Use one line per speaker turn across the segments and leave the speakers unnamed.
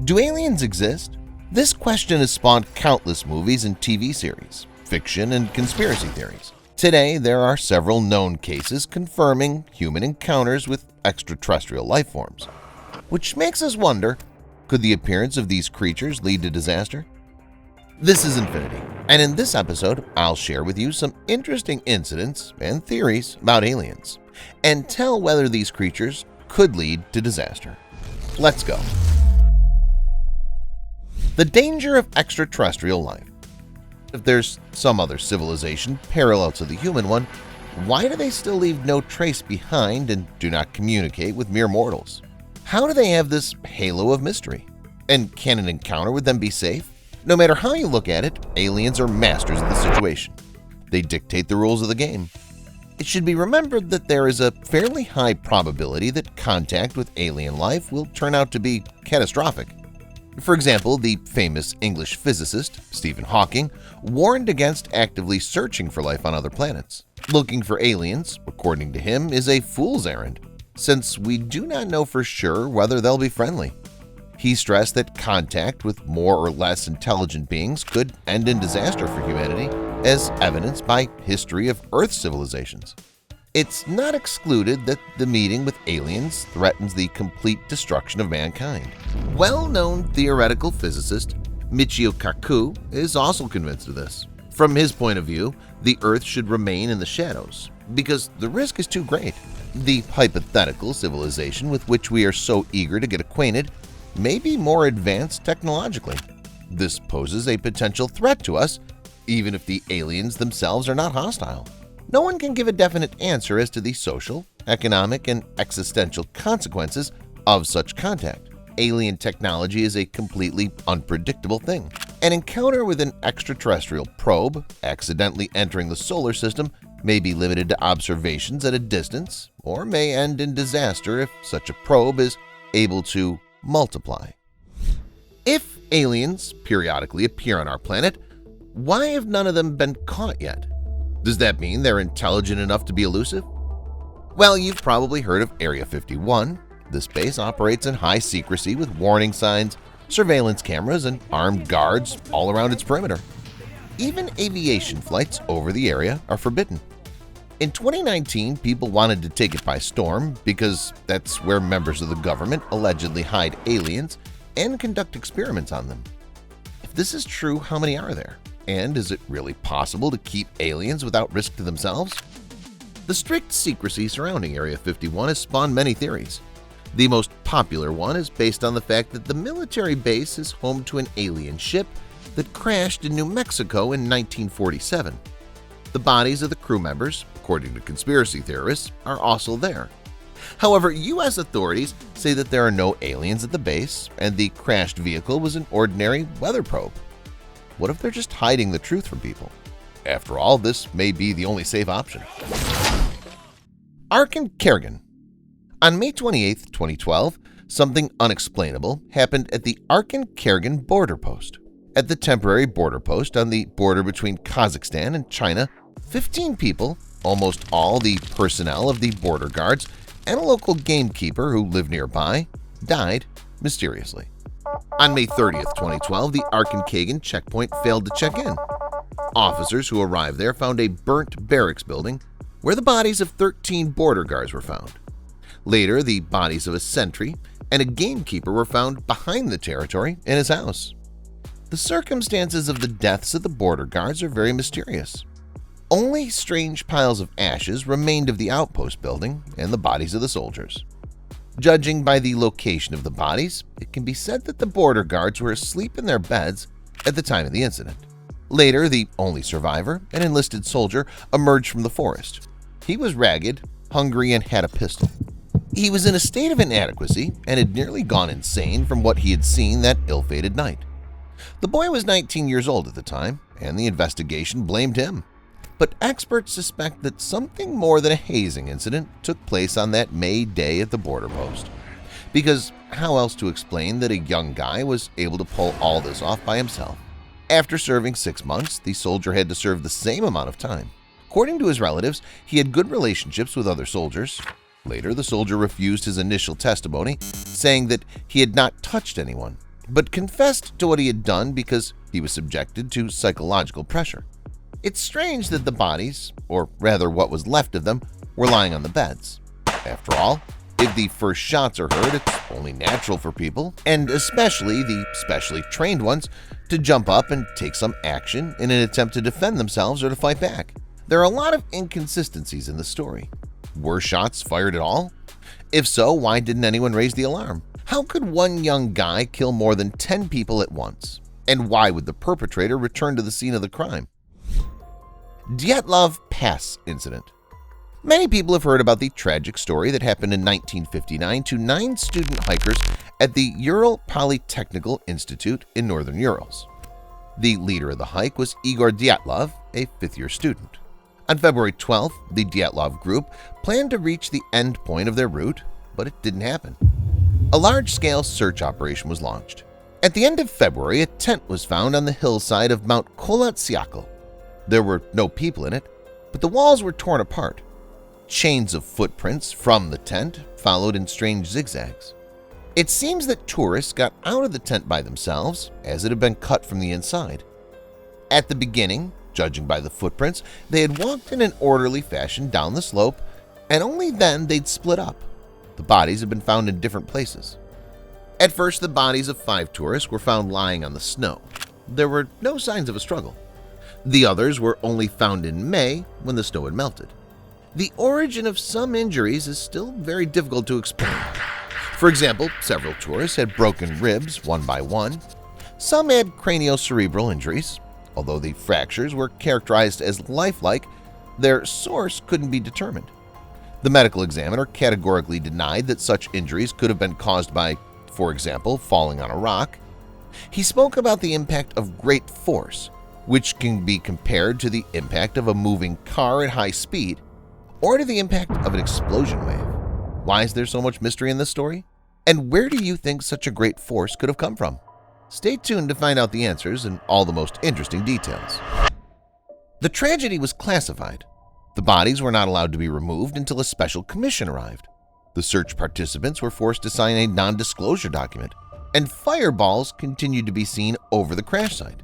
Do aliens exist? This question has spawned countless movies and TV series, fiction and conspiracy theories. Today, there are several known cases confirming human encounters with extraterrestrial life forms, which makes us wonder, could the appearance of these creatures lead to disaster? This is Infinity, and in this episode, I'll share with you some interesting incidents and theories about aliens, and tell whether these creatures could lead to disaster. Let's go. The danger of extraterrestrial life. If there's some other civilization parallel to the human one, why do they still leave no trace behind and do not communicate with mere mortals? How do they have this halo of mystery? And can an encounter with them be safe? No matter how you look at it, aliens are masters of the situation. They dictate the rules of the game. It should be remembered that there is a fairly high probability that contact with alien life will turn out to be catastrophic. For example, the famous English physicist Stephen Hawking warned against actively searching for life on other planets. Looking for aliens, according to him, is a fool's errand, since we do not know for sure whether they'll be friendly. He stressed that contact with more or less intelligent beings could end in disaster for humanity, as evidenced by history of Earth civilizations. It's not excluded that the meeting with aliens threatens the complete destruction of mankind. Well-known theoretical physicist Michio Kaku is also convinced of this. From his point of view, the Earth should remain in the shadows because the risk is too great. The hypothetical civilization with which we are so eager to get acquainted may be more advanced technologically. This poses a potential threat to us, even if the aliens themselves are not hostile. No one can give a definite answer as to the social, economic, and existential consequences of such contact. Alien technology is a completely unpredictable thing. An encounter with an extraterrestrial probe accidentally entering the solar system may be limited to observations at a distance, or may end in disaster if such a probe is able to multiply. If aliens periodically appear on our planet, why have none of them been caught yet? Does that mean they're intelligent enough to be elusive? Well, you've probably heard of Area 51. This base operates in high secrecy with warning signs, surveillance cameras, and armed guards all around its perimeter. Even aviation flights over the area are forbidden. In 2019, people wanted to take it by storm because that's where members of the government allegedly hide aliens and conduct experiments on them. If this is true, how many are there? And is it really possible to keep aliens without risk to themselves? The strict secrecy surrounding Area 51 has spawned many theories. The most popular one is based on the fact that the military base is home to an alien ship that crashed in New Mexico in 1947. The bodies of the crew members, according to conspiracy theorists, are also there. However, U.S. authorities say that there are no aliens at the base and the crashed vehicle was an ordinary weather probe. What if they're just hiding the truth from people? After all, this may be the only safe option. Kerrigan. On May 28, 2012, something unexplainable happened at the Kerrigan border post. At the temporary border post on the border between Kazakhstan and China, 15 people, almost all the personnel of the border guards and a local gamekeeper who lived nearby, died mysteriously. On May 30, 2012, the Kerrigan checkpoint failed to check in. Officers who arrived there found a burnt barracks building where the bodies of 13 border guards were found. Later, the bodies of a sentry and a gamekeeper were found behind the territory in his house. The circumstances of the deaths of the border guards are very mysterious. Only strange piles of ashes remained of the outpost building and the bodies of the soldiers. Judging by the location of the bodies, it can be said that the border guards were asleep in their beds at the time of the incident. Later, the only survivor, an enlisted soldier, emerged from the forest. He was ragged, hungry, and had a pistol. He was in a state of inadequacy and had nearly gone insane from what he had seen that ill-fated night. The boy was 19 years old at the time, and the investigation blamed him. But experts suspect that something more than a hazing incident took place on that May day at the border post. Because how else to explain that a young guy was able to pull all this off by himself? After serving 6 months, the soldier had to serve the same amount of time. According to his relatives, he had good relationships with other soldiers. Later, the soldier refused his initial testimony, saying that he had not touched anyone but confessed to what he had done because he was subjected to psychological pressure. It's strange that the bodies, or rather what was left of them, were lying on the beds. After all, if the first shots are heard, it's only natural for people, and especially the specially trained ones, to jump up and take some action in an attempt to defend themselves or to fight back. There are a lot of inconsistencies in the story. Were shots fired at all? If so, why didn't anyone raise the alarm? How could one young guy kill more than 10 people at once? And why would the perpetrator return to the scene of the crime? Dyatlov Pass Incident. Many people have heard about the tragic story that happened in 1959 to 9 student hikers at the Ural Polytechnical Institute in Northern Urals. The leader of the hike was Igor Dyatlov, a 5th-year student. On February 12th, the Dyatlov group planned to reach the end point of their route, but it didn't happen. A large-scale search operation was launched. At the end of February, a tent was found on the hillside of Mount Kolatsiakl. There were no people in it, but the walls were torn apart. Chains of footprints from the tent followed in strange zigzags. It seems that tourists got out of the tent by themselves, as it had been cut from the inside. At the beginning, judging by the footprints, they had walked in an orderly fashion down the slope, and only then they'd split up. The bodies had been found in different places. At first, the bodies of 5 tourists were found lying on the snow. There were no signs of a struggle. The others were only found in May when the snow had melted. The origin of some injuries is still very difficult to explain. For example, several tourists had broken ribs one by one. Some had craniocerebral injuries. Although the fractures were characterized as lifelike, their source couldn't be determined. The medical examiner categorically denied that such injuries could have been caused by, for example, falling on a rock. He spoke about the impact of great force, which can be compared to the impact of a moving car at high speed, or to the impact of an explosion wave. Why is there so much mystery in this story? And where do you think such a great force could have come from? Stay tuned to find out the answers and all the most interesting details. The tragedy was classified. The bodies were not allowed to be removed until a special commission arrived. The search participants were forced to sign a non-disclosure document, and fireballs continued to be seen over the crash site.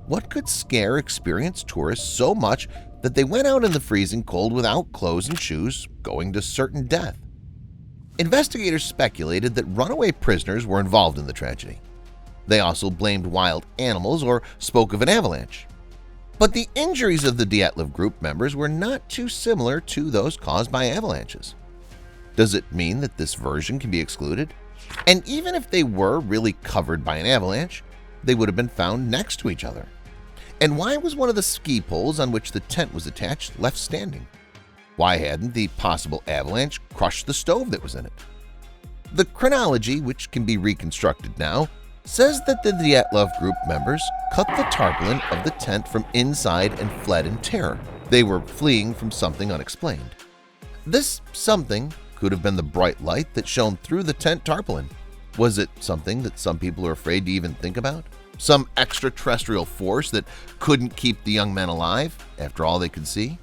What could scare experienced tourists so much that they went out in the freezing cold without clothes and shoes, going to certain death? Investigators speculated that runaway prisoners were involved in the tragedy. They also blamed wild animals or spoke of an avalanche. But the injuries of the Dyatlov group members were not too similar to those caused by avalanches. Does it mean that this version can be excluded? And even if they were really covered by an avalanche, they would have been found next to each other. And why was one of the ski poles on which the tent was attached left standing? Why hadn't the possible avalanche crushed the stove that was in it? The chronology, which can be reconstructed now, says that the Dyatlov group members cut the tarpaulin of the tent from inside and fled in terror. They were fleeing from something unexplained. This something could have been the bright light that shone through the tent tarpaulin. Was it something that some people are afraid to even think about? Some extraterrestrial force that couldn't keep the young men alive after all they could see?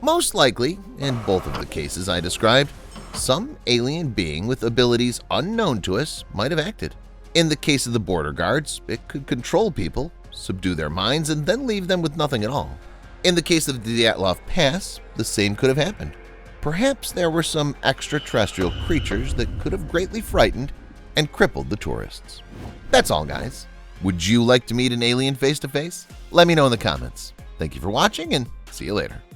Most likely, in both of the cases I described, some alien being with abilities unknown to us might have acted. In the case of the border guards, it could control people, subdue their minds, and then leave them with nothing at all. In the case of the Dyatlov Pass, the same could have happened. Perhaps there were some extraterrestrial creatures that could have greatly frightened and crippled the tourists. That's all, guys. Would you like to meet an alien face-to-face? Let me know in the comments. Thank you for watching, and see you later.